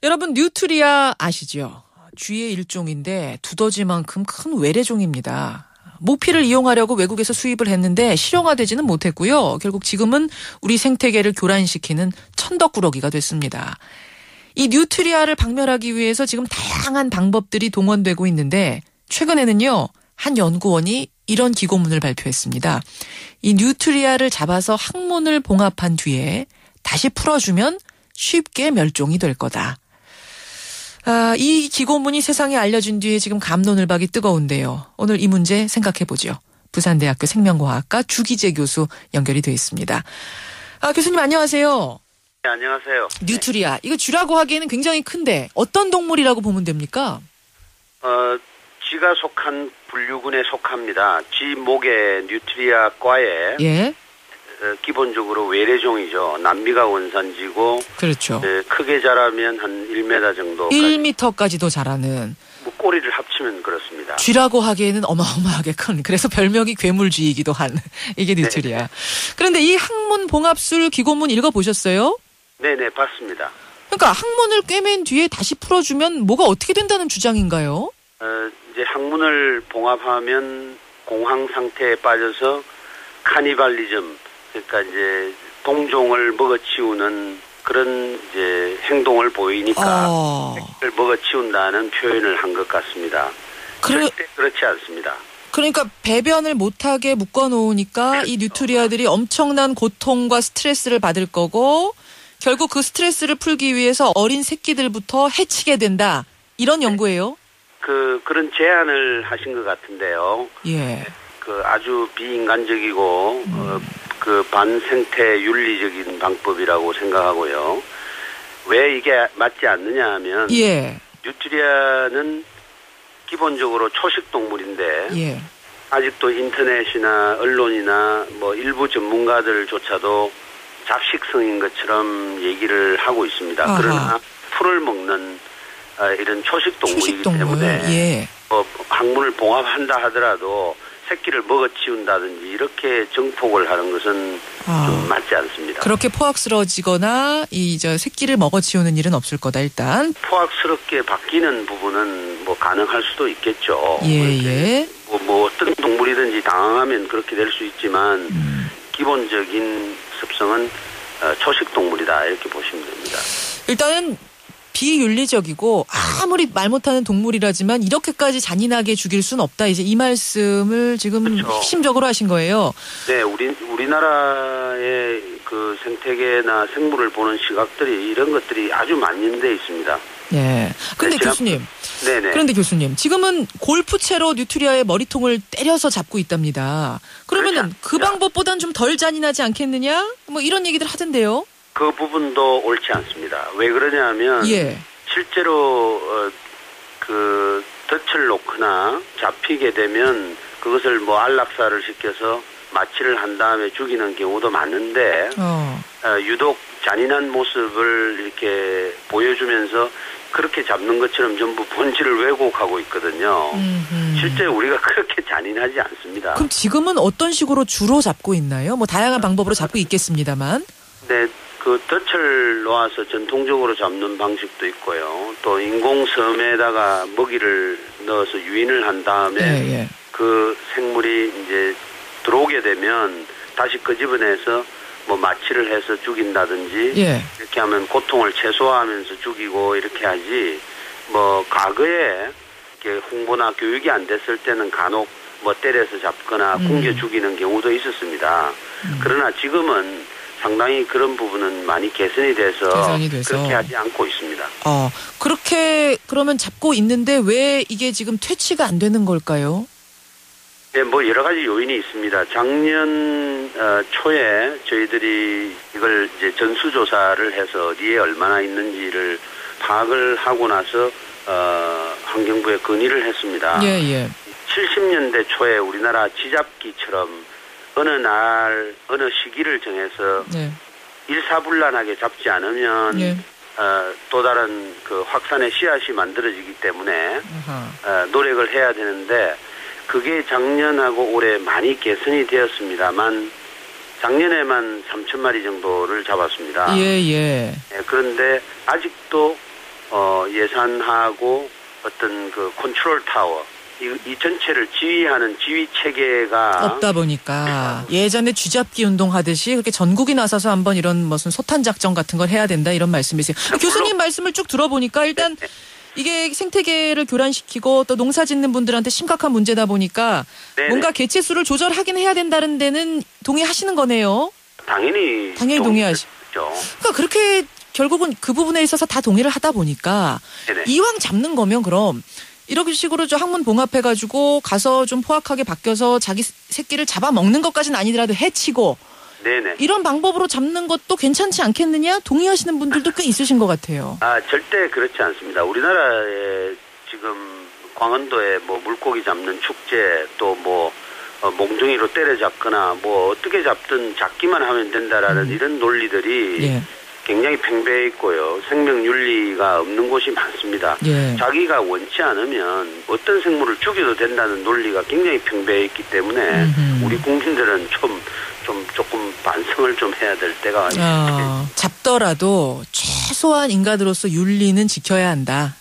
여러분 뉴트리아 아시죠? 쥐의 일종인데 두더지만큼 큰 외래종입니다. 모피를 이용하려고 외국에서 수입을 했는데 실용화되지는 못했고요. 결국 지금은 우리 생태계를 교란시키는 천덕꾸러기가 됐습니다. 이 뉴트리아를 박멸하기 위해서 지금 다양한 방법들이 동원되고 있는데 최근에는요. 한 연구원이 이런 기고문을 발표했습니다. 이 뉴트리아를 잡아서 항문을 봉합한 뒤에 다시 풀어주면 쉽게 멸종이 될 거다. 이 기고문이 세상에 알려진 뒤에 지금 갑론을박이 뜨거운데요. 오늘 이 문제 생각해보죠. 부산대학교 생명과학과 주기재 교수 연결이 되어 있습니다. 교수님 안녕하세요. 네, 안녕하세요. 뉴트리아. 이거 쥐라고 하기에는 굉장히 큰데 어떤 동물이라고 보면 됩니까? 쥐가 속한 분류군에 속합니다. 쥐 목의 뉴트리아과에 예. 기본적으로 외래종이죠. 남미가 원산지고 그렇죠. 크게 자라면 한 1m 정도. 1m까지도 자라는. 뭐 꼬리를 합치면 그렇습니다. 쥐라고 하기에는 어마어마하게 큰. 그래서 별명이 괴물쥐이기도 한 이게 뉴트리아. 네. 그런데 이 항문 봉합술 기고문 읽어보셨어요? 네네 봤습니다. 그러니까 항문을 꿰맨 뒤에 다시 풀어주면 뭐가 어떻게 된다는 주장인가요? 이제 항문을 봉합하면 공황 상태에 빠져서 카니발리즘, 그러니까 이제 동종을 먹어치우는 그런 이제 행동을 보이니까 새끼를 먹어치운다는 표현을 한 것 같습니다. 절대 그렇지 않습니다. 그러니까 배변을 못하게 묶어놓으니까 그렇죠. 이 뉴트리아들이 엄청난 고통과 스트레스를 받을 거고 결국 그 스트레스를 풀기 위해서 어린 새끼들부터 해치게 된다. 이런 연구예요? 그런 제안을 하신 것 같은데요. 예. 아주 비인간적이고 반생태 윤리적인 방법이라고 생각하고요. 왜 이게 맞지 않느냐 하면 예. 뉴트리아는 기본적으로 초식 동물인데 예. 아직도 인터넷이나 언론이나 뭐 일부 전문가들조차도 잡식성인 것처럼 얘기를 하고 있습니다. 아하. 그러나 풀을 먹는 이런 초식 동물이기 때문에 예. 항문을 봉합한다 하더라도 새끼를 먹어치운다든지 이렇게 정폭을 하는 것은 좀 맞지 않습니다. 그렇게 포악스러워지거나 새끼를 먹어치우는 일은 없을 거다 일단. 포악스럽게 바뀌는 부분은 뭐 가능할 수도 있겠죠. 예. 뭐 어떤 동물이든지 당황하면 그렇게 될 수 있지만 기본적인 습성은 초식 동물이다 이렇게 보시면 됩니다. 일단은 비윤리적이고 아무리 말 못하는 동물이라지만 이렇게까지 잔인하게 죽일 수는 없다. 이제 이 말씀을 지금 그렇죠. 핵심적으로 하신 거예요. 네, 우리나라의 그 생태계나 생물을 보는 시각들이 이런 것들이 아주 만연돼 있습니다. 네. 근데 교수님. 네네. 그런데 교수님, 지금은 골프채로 뉴트리아의 머리통을 때려서 잡고 있답니다. 그러면은 그 방법보단 좀 덜 잔인하지 않겠느냐? 뭐 이런 얘기들 하던데요. 그 부분도 옳지 않습니다. 왜 그러냐면 실제로 덫을 놓거나 잡히게 되면 그것을 뭐 안락사를 시켜서 마취를 한 다음에 죽이는 경우도 많은데 유독 잔인한 모습을 이렇게 보여주면서 그렇게 잡는 것처럼 전부 본질을 왜곡하고 있거든요. 실제 우리가 그렇게 잔인하지 않습니다. 그럼 지금은 어떤 식으로 주로 잡고 있나요? 뭐 다양한 방법으로 잡고 있겠습니다만. 네. 덫을 놓아서 전통적으로 잡는 방식도 있고요. 또 인공섬에다가 먹이를 넣어서 유인을 한 다음에 그 생물이 이제 들어오게 되면 다시 끄집어내서 뭐 마취를 해서 죽인다든지 이렇게 하면 고통을 최소화하면서 죽이고 이렇게 하지 뭐 과거에 이렇게 홍보나 교육이 안 됐을 때는 간혹 뭐 때려서 잡거나 굶겨 죽이는 경우도 있었습니다. 그러나 지금은 상당히 그런 부분은 많이 개선이 돼서 그렇게 하지 않고 있습니다. 그렇게 그러면 잡고 있는데 왜 이게 지금 퇴치가 안 되는 걸까요? 네, 뭐 여러 가지 요인이 있습니다. 작년 초에 저희들이 이걸 이제 전수조사를 해서 어디에 얼마나 있는지를 파악을 하고 나서 환경부에 건의를 했습니다. 70년대 초에 우리나라 쥐잡기처럼 어느 날 어느 시기를 정해서 일사불란하게 잡지 않으면 또 다른 그 확산의 씨앗이 만들어지기 때문에 노력을 해야 되는데 그게 작년하고 올해 많이 개선이 되었습니다만 작년에만 3,000마리 정도를 잡았습니다. 그런데 아직도 예산하고 어떤 그 컨트롤 타워 이 전체를 지휘하는 지휘 체계가 없다 보니까 예전에 쥐잡기 운동 하듯이 그렇게 전국이 나서서 한번 이런 무슨 소탄 작전 같은 걸 해야 된다 이런 말씀이세요. 교수님 말씀을 쭉 들어보니까 일단 이게 생태계를 교란시키고 또 농사 짓는 분들한테 심각한 문제다 보니까 네네. 뭔가 개체 수를 조절하긴 해야 된다는 데는 동의하시는 거네요. 당연히 동의하시죠. 그러니까 그렇게 결국은 그 부분에 있어서 다 동의를 하다 보니까 네네. 이왕 잡는 거면 그럼 이런 식으로 저 학문 봉합해가지고 가서 좀 포악하게 바뀌어서 자기 새끼를 잡아먹는 것까지는 아니더라도 해치고 네네. 이런 방법으로 잡는 것도 괜찮지 않겠느냐 동의하시는 분들도 꽤 있으신 것 같아요. 절대 그렇지 않습니다. 우리나라에 지금 광원도에 뭐 물고기 잡는 축제 또 뭐 몽둥이로 때려잡거나 뭐 어떻게 잡든 잡기만 하면 된다라는 이런 논리들이 예. 굉장히 팽배해 있고요. 생명윤리가 없는 곳이 많습니다. 예. 자기가 원치 않으면 어떤 생물을 죽여도 된다는 논리가 굉장히 팽배해 있기 때문에 우리 국민들은 조금 반성을 좀 해야 될 때가 잡더라도 최소한 인간으로서 윤리는 지켜야 한다.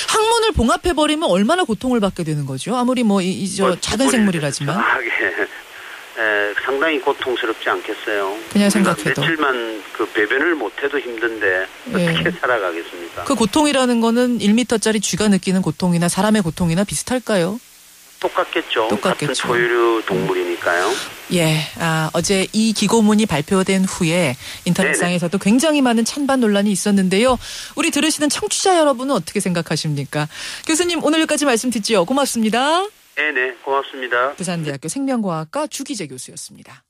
학문을 봉합해버리면 얼마나 고통을 받게 되는 거죠? 아무리 작은 생물이라지만. 상당히 고통스럽지 않겠어요? 그냥 생각해도. 며칠만 그 배변을 못해도 힘든데 어떻게 살아가겠습니까? 그 고통이라는 거는 1m짜리 쥐가 느끼는 고통이나 사람의 고통이나 비슷할까요? 똑같겠죠. 같은 포유류 동물이니까요. 예, 어제 이 기고문이 발표된 후에 인터넷상에서도 굉장히 많은 찬반 논란이 있었는데요. 우리 들으시는 청취자 여러분은 어떻게 생각하십니까? 교수님 오늘 여기까지 말씀 듣지요. 고맙습니다. 네, 고맙습니다. 부산대학교 생명과학과 주기재 교수였습니다.